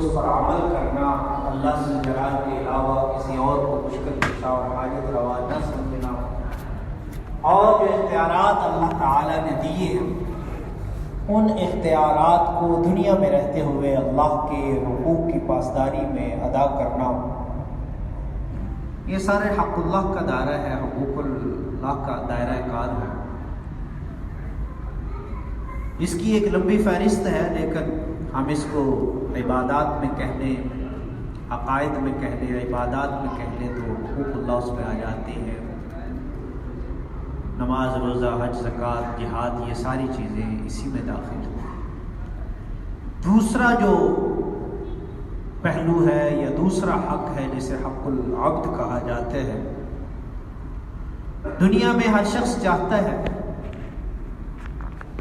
اس پر عمل کرنا، اللہ سے جلال کے علاوہ کسی اور کو مشکل کشا اور حاجت روا نہ سمجھنا، اور جو اختیارات اللہ تعالیٰ نے دیے ہیں ان اختیارات کو دنیا میں رہتے ہوئے اللہ کے حقوق کی پاسداری میں ادا کرنا، یہ سارے حق اللہ کا دائرہ ہے، حقوق اللہ کا دائرہ کار ہے۔ اس کی ایک لمبی فہرست ہے، لیکن ہم اس کو عبادات میں کہہ لیں، عقائد میں کہہ لیں، عبادات میں کہہ لیں تو حقوق اللہ اس پہ آ جاتے ہیں۔ نماز، روزہ، حج، زکوٰۃ، جہاد، یہ ساری چیزیں اسی میں داخل ہیں۔ دوسرا جو پہلو ہے یا دوسرا حق ہے جسے حق العبد کہا جاتا ہے، دنیا میں ہر شخص چاہتا ہے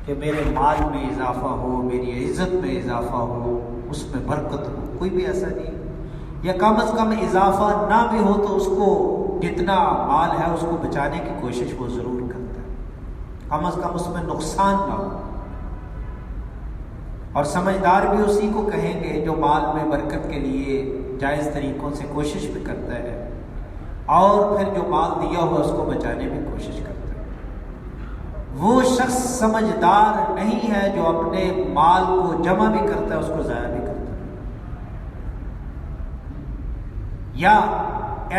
کہ میرے مال میں اضافہ ہو، میری عزت میں اضافہ ہو، اس میں برکت ہو۔ کوئی بھی ایسا نہیں، یا کم از کم اضافہ نہ بھی ہو تو اس کو جتنا مال ہے اس کو بچانے کی کوشش وہ ضرور کرتا ہے، کم از کم اس میں نقصان نہ ہو۔ اور سمجھدار بھی اسی کو کہیں گے جو مال میں برکت کے لیے جائز طریقوں سے کوشش بھی کرتا ہے اور پھر جو مال دیا ہوا اس کو بچانے کی کوشش کرتا ہے۔ وہ شخص سمجھدار نہیں ہے جو اپنے مال کو جمع بھی کرتا ہے، اس کو ضائع بھی کرتا ہے، یا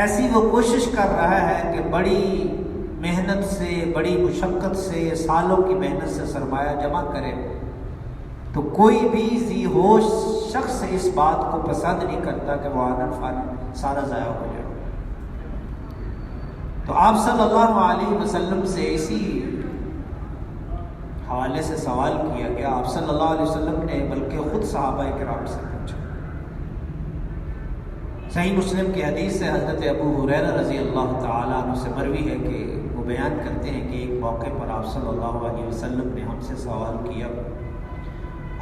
ایسی وہ کوشش کر رہا ہے کہ بڑی محنت سے، بڑی مشقت سے، سالوں کی محنت سے سرمایہ جمع کرے، تو کوئی بھی ذی ہوش شخص اس بات کو پسند نہیں کرتا کہ وہ آنن فانن سارا ضائع ہو جائے۔ تو آپ صلی اللہ علیہ وسلم سے اسی حوالے سے سوال کیا گیا، آپ صلی اللہ علیہ وسلم نے بلکہ خود صحابہ کرام سے پوچھا۔ صحیح مسلم کی حدیث سے حضرت ابو ہریرہ رضی اللہ تعالیٰ عنہ سے مروی ہے کہ وہ بیان کرتے ہیں کہ ایک موقع پر آپ صلی اللہ علیہ وسلم نے ہم سے سوال کیا،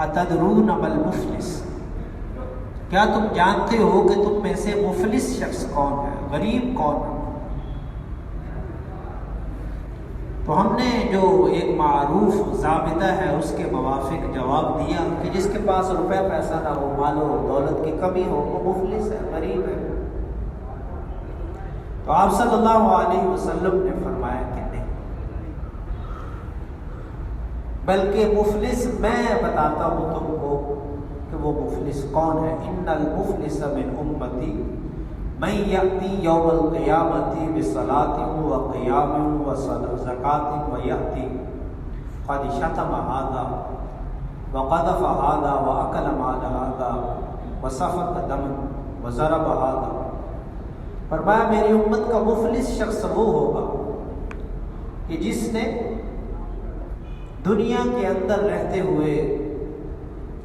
اتدرون ما المفلس، کیا تم جانتے ہو کہ تم میں سے مفلس شخص کون ہے، غریب کون ہے؟ تو ہم نے جو ایک معروف ضابطہ ہے اس کے موافق جواب دیا کہ جس کے پاس روپے پیسہ نہ ہو، مال و دولت کی کمی ہو، وہ مفلس ہے، غریب ہے۔ تو آپ صلی اللہ علیہ وسلم نے فرمایا کہ نہیں، بلکہ مفلس میں بتاتا ہوں تم کو کہ وہ مفلس کون ہے۔ ان المفلس من امتی من یأتی یوم القیامت بصلاۃ وقیام وزکاۃ ویأتی قد شتم ھذا وقذف ھذا واکل مال ھذا وسفک دم وضرب ھذا۔ فرمایا میری امت کا مفلس شخص وہ ہوگا کہ جس نے دنیا کے اندر رہتے ہوئے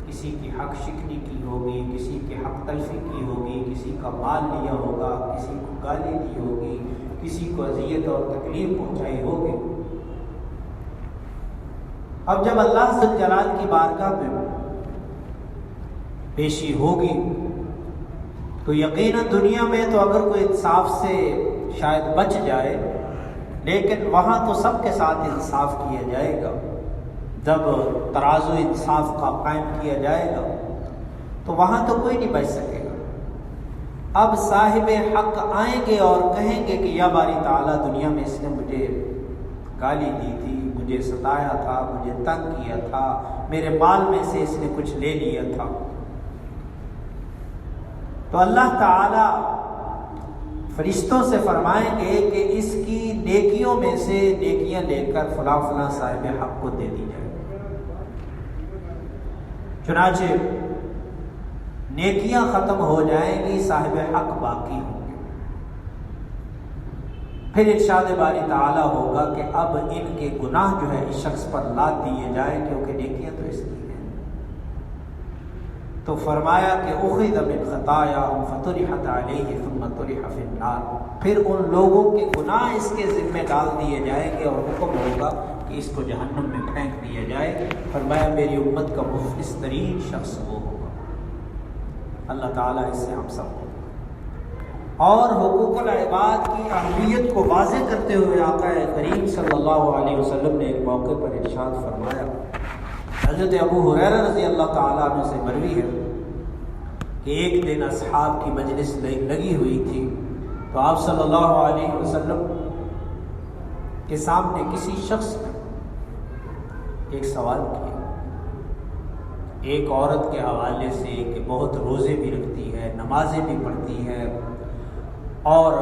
کسی کی حق شکنی کی ہوگی، کسی کی حق تلفی کی ہوگی، کسی کا مال لیا ہوگا، کسی کو گالی دی ہوگی، کسی کو اذیت اور تکلیف پہنچائی ہوگی۔ اب جب اللہ ذل جلال کی بارگاہ میں پیشی ہوگی تو یقیناً دنیا میں تو اگر کوئی انصاف سے شاید بچ جائے، لیکن وہاں تو سب کے ساتھ انصاف کیا جائے گا۔ جب ترازو انصاف کا قائم کیا جائے گا تو وہاں تو کوئی نہیں بچ سکے گا۔ اب صاحب حق آئیں گے اور کہیں گے کہ یا باری تعالیٰ، دنیا میں اس نے مجھے گالی دی تھی، مجھے ستایا تھا، مجھے تنگ کیا تھا، میرے مال میں سے اس نے کچھ لے لیا تھا۔ تو اللہ تعالیٰ فرشتوں سے فرمائیں گے کہ اس کی نیکیوں میں سے نیکیاں لے کر فلاں فلاں صاحب حق کو دے دی جائے۔ چنانچہ نیکیاں ختم ہو جائیں گی، صاحب حق باقی ہوں گے۔ پھر ارشاد باری تعالیٰ ہوگا کہ اب ان کے گناہ جو ہے اس شخص پر لاد دیے جائیں، کیونکہ نیکیاں تو اس کی ہیں۔ تو فرمایا کہ اخذ من خطایا فطرحت علیہ ثم طرح فی النار، پھر ان لوگوں کے گناہ اس کے ذمہ ڈال دیے جائیں گے اور حکم ہوگا کہ اس کو جہنم میں پھینک دیا جائے۔ فرمایا میری امت کا مفلس ترین شخص وہ ہوگا۔ اللہ تعالیٰ اس سے ہم سب کو اور حقوق العباد کی اہمیت کو واضح کرتے ہوئے آقا کریم صلی اللہ علیہ وسلم نے ایک موقع پر ارشاد فرمایا، حضرت ابو ہریرہ رضی اللہ تعالیٰ عنہ سے مروی ہے کہ ایک دن اصحاب کی مجلس لگی ہوئی تھی، تو آپ صلی اللہ علیہ وسلم کے سامنے کسی شخص نے ایک سوال کیا، ایک عورت کے حوالے سے کہ بہت روزے بھی رکھتی ہے، نمازیں بھی پڑھتی ہے اور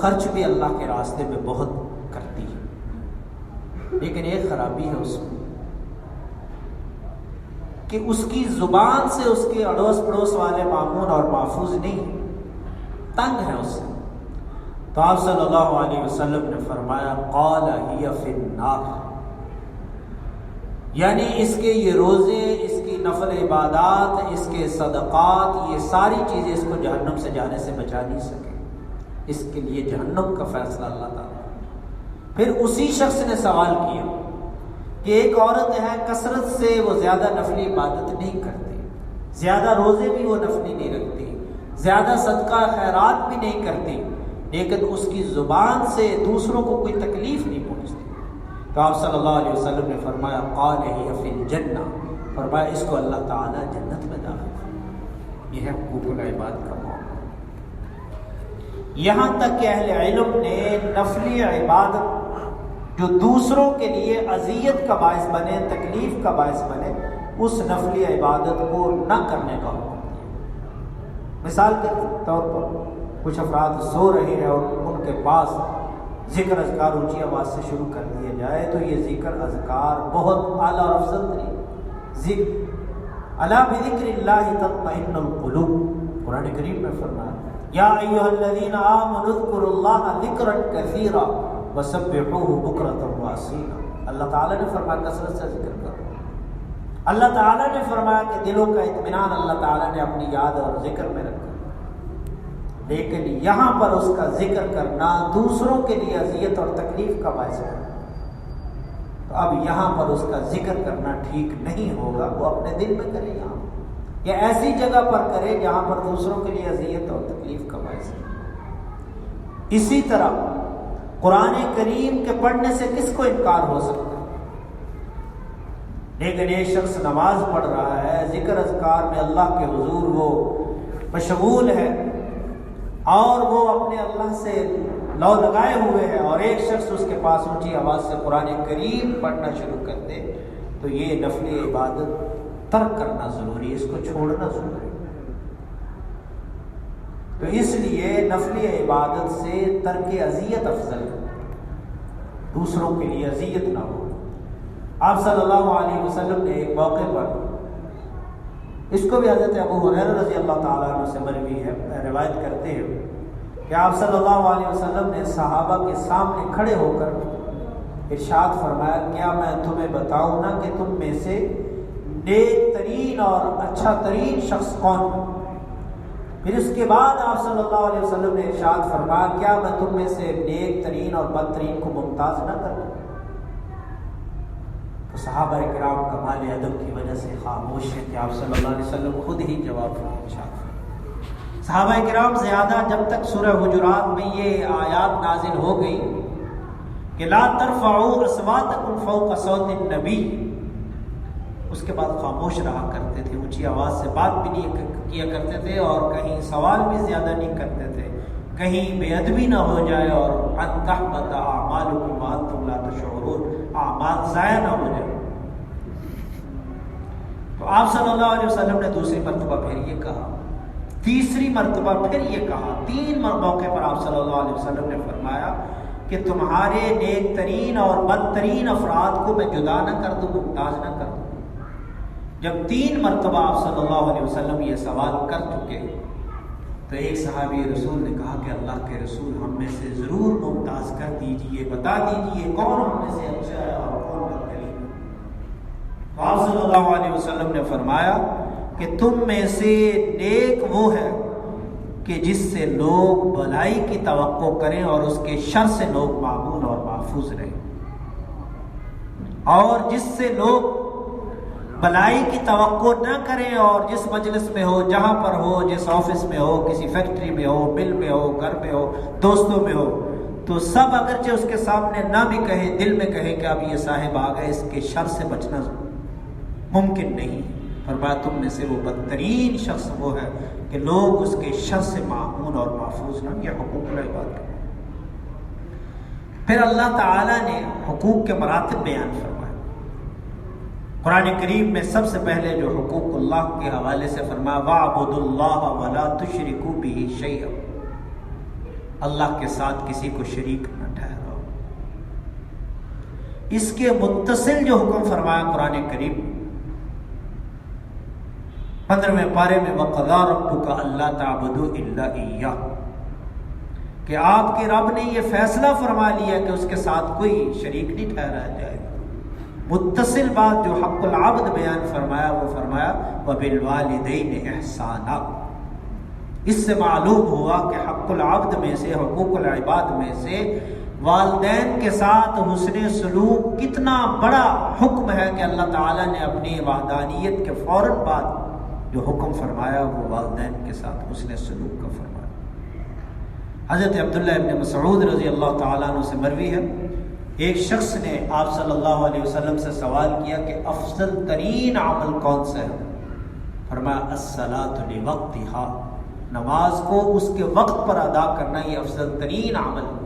خرچ بھی اللہ کے راستے میں بہت کرتی ہے، لیکن ایک خرابی ہے اس میں کہ اس کی زبان سے اس کے اڑوس پڑوس والے مامون اور محفوظ نہیں، تنگ ہے اس سے۔ تو آپ صلی اللہ علیہ وسلم نے فرمایا قال ہی فی النار، یعنی اس کے یہ روزے، اس کی نفل عبادات، اس کے صدقات، یہ ساری چیزیں اس کو جہنم سے جانے سے بچا نہیں سکے، اس کے لیے جہنم کا فیصلہ اللہ تعالیٰ۔ پھر اسی شخص نے سوال کیا کہ ایک عورت ہے، کثرت سے وہ زیادہ نفلی عبادت نہیں کرتی، زیادہ روزے بھی وہ نفلی نہیں رکھتی، زیادہ صدقہ خیرات بھی نہیں کرتی، لیکن اس کی زبان سے دوسروں کو کوئی تکلیف نہیں پہنچتی۔ تو آپ صلی اللہ علیہ وسلم نے فرمایا قال ہی فی الجنہ، فرمایا اس کو اللہ تعالیٰ جنت میں داخل کرے۔ یہ ہے حقوق العباد کا معاملہ۔ یہاں تک کہ اہل علم نے نفلی عبادت جو دوسروں کے لیے اذیت کا باعث بنے، تکلیف کا باعث بنے، اس نفلی عبادت کو نہ کرنے کا حکم دیا۔ مثال کے طور پر کچھ افراد سو رہے ہیں اور ان کے پاس ذکر اذکار اونچی آواز سے شروع کر دیا جائے تو یہ ذکر اذکار بہت اعلیٰ اور افضل ترین الا بذکر اللہ تطمئن القلوب، قرآن کریم میں فرمایا یا ایھا الذین آمنوا اذکروا اللہ ذکرا کثیرا وسبحوہ بکرۃ واصیلا۔ اللہ تعالیٰ نے فرمایا کثرت سے ذکر کرو۔ اللہ تعالیٰ نے فرمایا کہ دلوں کا اطمینان اللہ تعالیٰ نے اپنی یاد اور ذکر میں رکھا، لیکن یہاں پر اس کا ذکر کرنا دوسروں کے لیے اذیت اور تکلیف کا باعث ہے، تو اب یہاں پر اس کا ذکر کرنا ٹھیک نہیں ہوگا، وہ اپنے دل میں کرے یہاں یا ایسی جگہ پر کرے جہاں پر دوسروں کے لیے اذیت اور تکلیف کا باعث ہے۔ اسی طرح قرآن کریم کے پڑھنے سے کس کو انکار ہو سکتا ہے؟ لیکن ایک شخص نماز پڑھ رہا ہے، ذکر اذکار میں اللہ کے حضور وہ مشغول ہے اور وہ اپنے اللہ سے لو لگائے ہوئے ہیں، اور ایک شخص اس کے پاس اونچی آواز سے قرآن کریم پڑھنا شروع کر دے، تو یہ نفلی عبادت ترک کرنا ضروری ہے، اس کو چھوڑنا ضروری ہے۔ تو اس لیے نفلی عبادت سے ترک اذیت افضل ہے، دوسروں کے لیے اذیت نہ ہو۔ آپ صلی اللہ علیہ وسلم نے ایک موقع پر، اس کو بھی حضرت ابو ہریرہ رضی اللہ تعالیٰ عنہ سے مروی ہے، روایت کرتے ہیں کہ آپ صلی اللہ علیہ وسلم نے صحابہ کے سامنے کھڑے ہو کر ارشاد فرمایا کیا میں تمہیں بتاؤں نا کہ تم میں سے نیک ترین اور اچھا ترین شخص کون ہے؟ پھر اس کے بعد آپ صلی اللہ علیہ وسلم نے ارشاد فرمایا کیا میں تم میں سے نیک ترین اور بدترین کو ممتاز نہ کروں؟ تو صحابہ کرام کمال ادب کی وجہ سے خاموش ہیں کہ آپ صلی اللہ علیہ وسلم خود ہی جواب ارشاد فرمایا۔ صحابہ کرام زیادہ جب تک سورہ حجرات میں یہ آیات نازل ہو گئی کہ لا ترفعوا اصواتکم فوق صوت النبی، اس کے بعد خاموش رہا کرتے تھے، اونچی آواز سے بات بھی نہیں کیا کرتے تھے اور کہیں سوال بھی زیادہ نہیں کرتے تھے، کہیں بے ادبی نہ ہو جائے اور ان تحبط اعمالکم وانتم لا تشعرون، اعمال ضائع نہ ہو جائے۔ تو آپ صلی اللہ علیہ وسلم نے دوسری مرتبہ پھر یہ کہا، تیسری مرتبہ پھر یہ کہا، 3 موقع پر آپ صلی اللہ علیہ وسلم نے فرمایا کہ تمہارے نیک ترین اور بدترین افراد کو میں جدا نہ کر دوں، ممتاز نہ کر دوں۔ جب 3 مرتبہ آپ صلی اللہ علیہ وسلم یہ سوال کر چکے تو ایک صحابی رسول نے کہا کہ اللہ کے رسول ہم میں سے ضرور ممتاز کر دیجئے، بتا دیجئے کون ہم میں سے اچھا ہے اور کون بدترین ہے۔ تو آپ صلی اللہ علیہ وسلم نے فرمایا کہ تم میں سے نیک وہ ہے کہ جس سے لوگ بھلائی کی توقع کریں اور اس کے شر سے لوگ معمون اور محفوظ رہیں، اور جس سے لوگ بھلائی کی توقع نہ کریں اور جس مجلس میں ہو، جہاں پر ہو، جس آفس میں ہو، کسی فیکٹری میں ہو، مل میں ہو، گھر میں ہو، دوستوں میں ہو، تو سب اگرچہ اس کے سامنے نہ بھی کہیں، دل میں کہیں کہ اب یہ صاحب آ گئے، اس کے شر سے بچنا ممکن نہیں، فرمایا تم میں سے وہ بدترین شخص وہ ہے کہ لوگ اس کے شر سے معمون اور محفوظ نہ. یہ حقوق العباد کا. پھر اللہ تعالیٰ نے حقوق کے مراتب بیان فرمائے. قرآن کریم میں سب سے پہلے جو حقوق اللہ کے حوالے سے فرمایا وَاعْبُدُوا اللَّهَ وَلَا تُشْرِكُوا بِهِ شَيْئًا، اللہ کے ساتھ کسی کو شریک نہ ٹھہراؤ. اس کے متصل جو حکم فرمایا قرآن کریم 15ویں پارے میں وَقَضَىٰ رَبُّكَ أَلَّا تَعْبُدُوا إِلَّا إِيَّاهُ، کہ آپ کے رب نے یہ فیصلہ فرما لیا کہ اس کے ساتھ کوئی شریک نہیں ٹھہرایا جائے گا. متصل بات جو حق العبد بیان فرمایا وہ فرمایا وَبِالْوَالِدَيْنِ إِحْسَانًا. اس سے معلوم ہوا کہ حق العبد میں سے، حقوق العباد میں سے والدین کے ساتھ حسن سلوک کتنا بڑا حکم ہے کہ اللہ تعالیٰ نے اپنی وحدانیت کے فوراً بعد جو حکم فرمایا وہ والدین کے ساتھ حسن سلوک کا فرمایا. حضرت عبداللہ ابن مسعود رضی اللہ تعالیٰ عنہ سے مروی ہے، ایک شخص نے آپ صلی اللہ علیہ وسلم سے سوال کیا کہ افضل ترین عمل کون سا ہے؟ فرمایا الصلاۃ لوقتها، نماز کو اس کے وقت پر ادا کرنا یہ افضل ترین عمل ہے.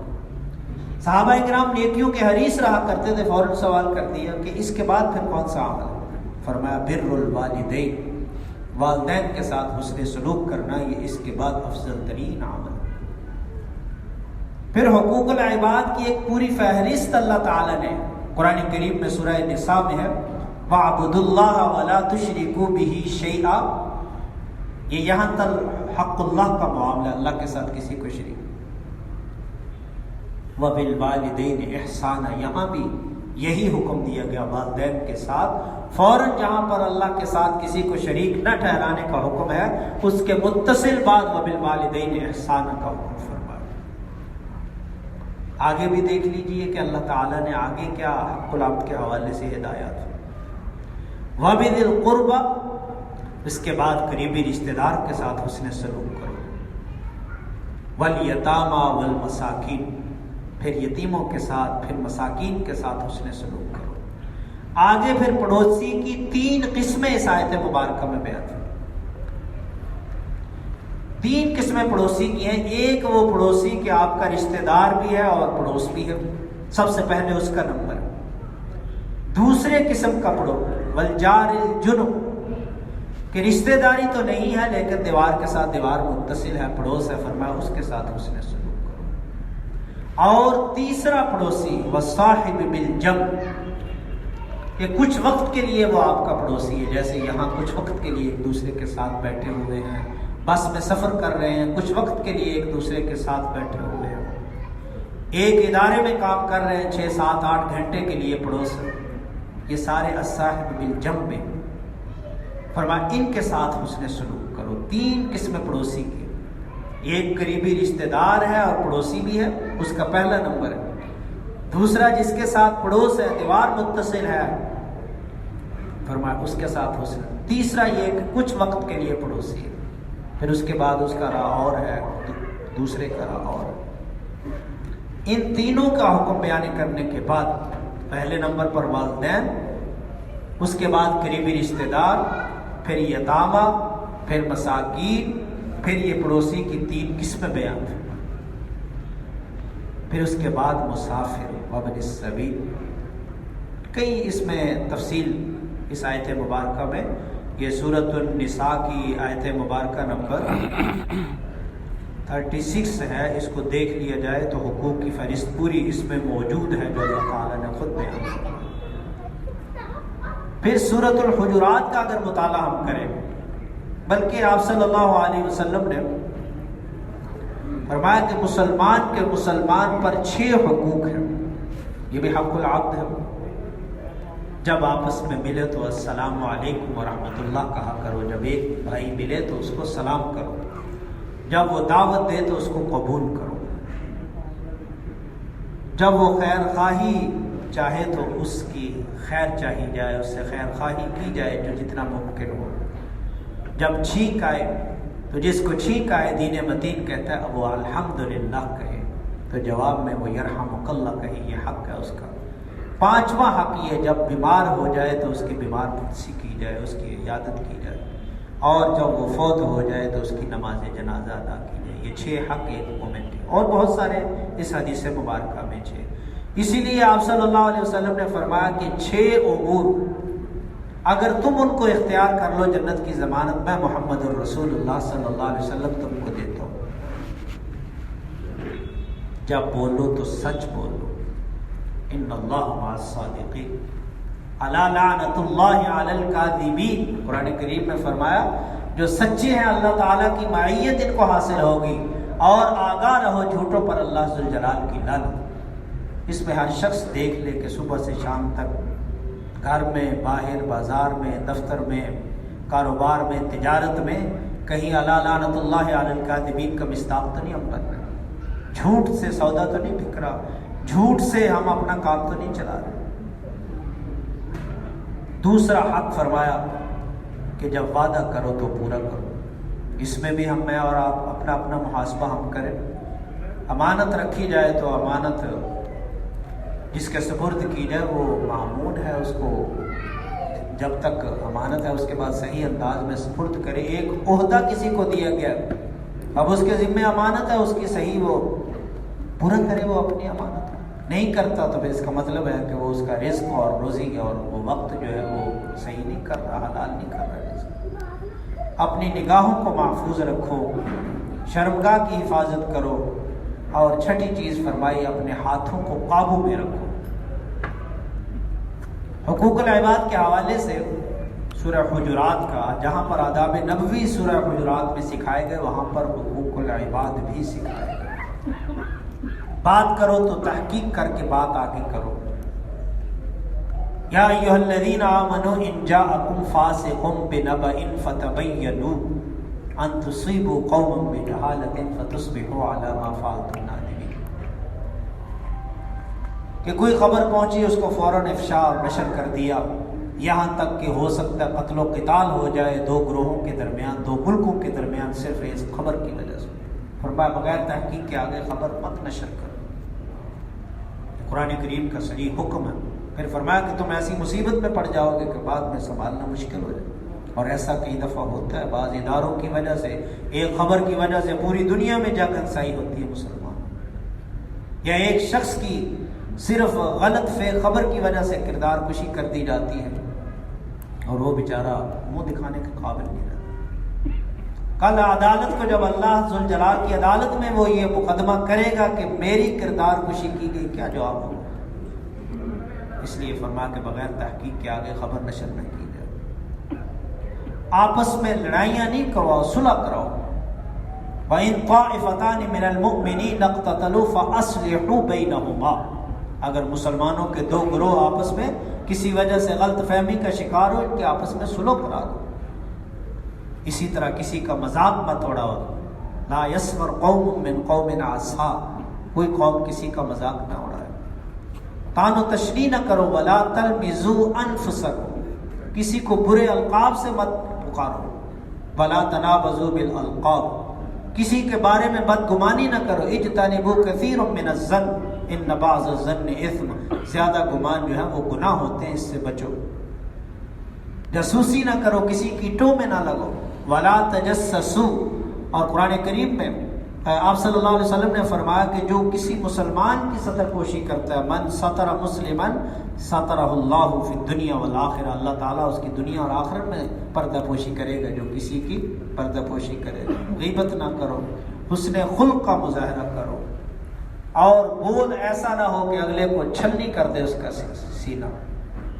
صحابہ کرام نیکیوں کے حریص رہا کرتے تھے، فوراً سوال کر دیا کہ اس کے بعد پھر کون سا عمل ہے؟ فرمایا بر الوالدین، والدین کے ساتھ حسن سلوک کرنا یہ اس کے بعد افضل ترین عمل ہے. پھر حقوق العباد کی ایک پوری فہرست اللہ تعالیٰ نے قرآن کریم میں سورہ نساء میں ہے وَاعْبُدُوا اللَّهَ وَلَا تُشْرِكُوا بِهِ شَيْئًا. یہ یہاں تک حق اللہ کا معاملہ، اللہ کے ساتھ کسی کو شریک. وَبِالْوَالِدَيْنِ إِحْسَانًا، یہاں بھی یہی حکم دیا گیا والدین کے ساتھ. فوراً جہاں پر اللہ کے ساتھ کسی کو شریک نہ ٹھہرانے کا حکم ہے اس کے متصل بعد وَبِالْوَالِدَيْنِ إِحْسَانًا کا حکم فرمایا. آگے بھی دیکھ لیجئے کہ اللہ تعالیٰ نے آگے کیا حق العبد کے حوالے سے ہدایات. وَبِذِي الْقُرْبَى، اس کے بعد قریبی رشتہ دار کے ساتھ حسن سلوک کرو. وَالْيَتَامَى وَالْمَسَاكِينَ، پھر یتیموں کے ساتھ، پھر مساکین کے ساتھ حسن سلوک کرو. آگے پھر پڑوسی کی 3 قسمیں اس آیت مبارکہ میں بیان ہیں. 3 قسمیں پڑوسی کی ہیں. ایک وہ پڑوسی کہ آپ کا رشتہ دار بھی ہے اور پڑوس بھی ہے، سب سے پہلے اس کا نمبر. دوسرے قسم کا پڑوس والجار الجنب، کہ رشتہ داری تو نہیں ہے لیکن دیوار کے ساتھ دیوار متصل ہے، پڑوس ہے، فرمایا اس کے ساتھ حسن سلوک کرو. اور تیسرا پڑوسی والصاحب بالجنب، کہ کچھ وقت کے لیے وہ آپ کا پڑوسی ہے، جیسے یہاں کچھ وقت کے لیے ایک دوسرے کے ساتھ بیٹھے ہوئے ہیں، بس میں سفر کر رہے ہیں، کچھ وقت کے لیے ایک دوسرے کے ساتھ بیٹھے ہوئے ہیں، ایک ادارے میں کام کر رہے ہیں 6 7 8 گھنٹے کے لیے پڑوس. یہ سارے الصاحب بالجنب میں فرمایا ان کے ساتھ حسن سلوک کرو. 3 قسم پڑوسی کی، ایک قریبی رشتہ دار ہے اور پڑوسی بھی ہے، اس کا پہلا نمبر ہے. دوسرا جس کے ساتھ پڑوس ہے، دیوار متصل ہے، فرمایا اس کے ساتھ حسن. تیسرا یہ کہ کچھ وقت کے لیے پڑوسی ہے، پھر اس کے بعد اس کا راہ اور ہے، دوسرے کا راہ اور. ان تینوں کا حکم بیان کرنے کے بعد پہلے نمبر پر والدین، اس کے بعد قریبی رشتہ دار، پھر یتامہ، پھر مساکین، پھر یہ پڑوسی کی 3 قسمیں بیان. پھر اس کے بعد مسافر وابن السبیل. کئی اس میں تفصیل اس آیت مبارکہ میں، یہ سورۃ النساء کی آیت مبارکہ نمبر 36 ہے، اس کو دیکھ لیا جائے تو حقوق کی فہرست پوری اس میں موجود ہے جو اللہ تعالیٰ نے خود بیان کیا. پھر سورۃ الحجرات کا اگر مطالعہ ہم کریں، بلکہ آپ صلی اللہ علیہ وسلم نے فرمایا کہ مسلمان کے مسلمان پر 6 حقوق ہیں. یہ بھی حق العبد ہے. جب آپس میں ملے تو السلام علیکم ورحمۃ اللہ کہا کرو، جب ایک بھائی ملے تو اس کو سلام کرو، جب وہ دعوت دے تو اس کو قبول کرو، جب وہ خیر خواہی چاہے تو اس کی خیر چاہی جائے، اس سے خیر خواہی کی جائے جو جتنا ممکن ہو. جب چھینک آئے تو جس کو چھینک آئے دین متین کہتا ہے وہ الحمدللہ کہے، تو جواب میں وہ یرحمک اللہ کہے، یہ حق ہے اس کا. 5واں حق یہ جب بیمار ہو جائے تو اس کی بیمار پرسی کی جائے، اس کی عیادت کی جائے، اور جب وہ فوت ہو جائے تو اس کی نماز جنازہ ادا کی جائے۔ یہ 6 حق ایک مومن کے، اور بہت سارے اس حدیث مبارکہ میں 6۔ اسی لیے آپ صلی اللہ علیہ وسلم نے فرمایا کہ 6 امور اگر تم ان کو اختیار کر لو جنت کی ضمانت میں محمد الرسول اللہ صلی اللہ علیہ وسلم تم کو دیتا ہوں۔ جب بولو تو سچ بولو، ان اللہ مع الصادقین، الا لعنت اللہ علی الکاذبین۔ قرآن کریم میں فرمایا جو سچے ہیں اللہ تعالیٰ کی معیت ان کو حاصل ہوگی، اور آگاہ رہو جھوٹوں پر اللہ ذوالجلال کی لعنت۔ اس میں ہر شخص دیکھ لے کہ صبح سے شام تک گھر میں، باہر، بازار میں، دفتر میں، کاروبار میں، تجارت میں کہیں الا لعنت اللہ علی الکاذبین کا مصداق تو نہیں ہم بن رہے، جھوٹ سے سودا تو نہیں بک رہا، جھوٹ سے ہم اپنا کام تو نہیں چلا رہے۔ دوسرا حق فرمایا کہ جب وعدہ کرو تو پورا کرو۔ اس میں بھی میں اور آپ اپنا محاسبہ ہم کریں۔ امانت رکھی جائے تو امانت جس کے سپرد کی جائے وہ مامون ہے، اس کو جب تک امانت ہے اس کے بعد صحیح انداز میں سپرد کرے۔ ایک عہدہ کسی کو دیا گیا، اب اس کے ذمہ امانت ہے، اس کی صحیح وہ پورا کرے، وہ اپنی امانت نہیں کرتا تو پھر اس کا مطلب ہے کہ وہ اس کا رزق اور روزی اور وہ وقت جو ہے وہ صحیح نہیں کر رہا، حلال نہیں کر رہا رزق۔ اپنی نگاہوں کو محفوظ رکھو، شرمگاہ کی حفاظت کرو، اور چھٹی چیز فرمائی اپنے ہاتھوں کو قابو میں رکھو۔ حقوق العباد کے حوالے سے سورہ حجرات کا، جہاں پر آداب نبوی سورہ حجرات میں سکھائے گئے وہاں پر حقوق العباد بھی سکھائے گئے۔ بات کرو تو تحقیق کر کے بات آگے کرو۔ یا ایھا الذین آمنوا ان جاءکم فاسق بنبأ فتبینوا ان تصیبوا قوما بجہالۃ فتصبحوا علی ما فعلتم نادمین۔ کہ کوئی خبر پہنچی اس کو فوراً افشا اور نشر کر دیا، یہاں تک کہ ہو سکتا ہے قتل و قتال ہو جائے 2 گروہوں کے درمیان، 2 ملکوں کے درمیان، صرف اس خبر کی وجہ سے۔ فرمایا بغیر تحقیق کے آگے خبر مت نشر کرو۔ قرآن کریم کا صریح حکم ہے۔ پھر فرمایا کہ تم ایسی مصیبت میں پڑ جاؤ گے کہ بعد میں سنبھالنا مشکل ہو جائے، اور ایسا کئی دفعہ ہوتا ہے۔ بعض اداروں کی وجہ سے، ایک خبر کی وجہ سے پوری دنیا میں جنگ ہنسائی ہوتی ہے مسلمان، یا ایک شخص کی صرف غلط فیک خبر کی وجہ سے کردار کشی کر دی جاتی ہے، اور وہ بیچارہ منہ دکھانے کے قابل نہیں رہتا۔ کل عدالت کو جب اللہ ذوالجلال کی عدالت میں وہ یہ مقدمہ کرے گا کہ میری کردار کشی کی گئی، کیا جواب ہوگا؟ اس لیے فرما کے بغیر تحقیق کے آگے خبر نشر نہ کی جائے۔ آپس میں لڑائیاں نہیں کرواؤ، صلح کراؤ۔ وَإِن طَائِفَتَانِ مِنَ الْمُؤْمِنِينَ اقْتَتَلُوا فَأَصْلِحُوا بَيْنَهُمَا۔ اگر مسلمانوں کے 2 گروہ آپس میں کسی وجہ سے غلط فہمی کا شکار ہو، ان کے آپس میں صلح کرا دو۔ اسی طرح کسی کا مذاق مت اڑاؤ۔ لا يسخر قوم من قوم عسى، کوئی قوم کسی کا مذاق نہ اڑائے۔ طعن و تشنیع نہ کرو۔ ولا تلمزوا انفسکم، کسی کو برے القاب سے مت پکارو۔ ولا تنابزوا بالالقاب، کسی کے بارے میں بدگمانی نہ کرو۔ اجتنبوا کثیر من الظن ان بعض الظن اثم، زیادہ گمان جو ہے وہ گناہ ہوتے ہیں، اس سے بچو۔ جاسوسی نہ کرو، کسی کی ٹو میں نہ لگو۔ ولا تجسسوا، اور قرآن کریم میں آپ صلی اللہ علیہ وسلم نے فرمایا کہ جو کسی مسلمان کی سطر پوشی کرتا ہے، من ستر مسلما سترہ اللہ فی الدنیا والآخرہ، اللہ تعالیٰ اس کی دنیا اور آخرت میں پردہ پوشی کرے گا جو کسی کی پردہ پوشی کرے گا۔ غیبت نہ کرو، حسن خلق کا مظاہرہ کرو، اور بول ایسا نہ ہو کہ اگلے کو چھلنی کر دے اس کا سینہ۔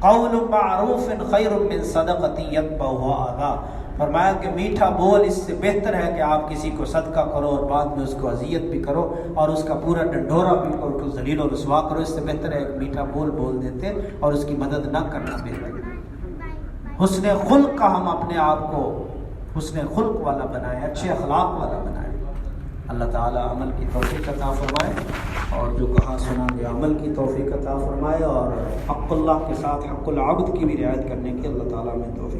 قول معروف خیر من صدقۃ یتبعها اذی، فرمایا کہ میٹھا بول اس سے بہتر ہے کہ آپ کسی کو صدقہ کرو اور بعد میں اس کو اذیت بھی کرو اور اس کا پورا ڈنڈورا بھی اس کو ذلیل و رسوا کرو۔ اس سے بہتر ہے ایک میٹھا بول دیتے اور اس کی مدد نہ کرنا بہتر ہے۔ حسن خلق کا ہم اپنے آپ کو حسن خلق والا بنائیں، اچھے اخلاق والا بنائیں۔ اللہ تعالی عمل کی توفیق عطا فرمائے، اور جو کہا سنا گیا عمل کی توفیق عطا فرمائے، اور حق اللہ کے ساتھ حق العبد کی بھی رعایت کرنے کی اللہ تعالیٰ میں توفیق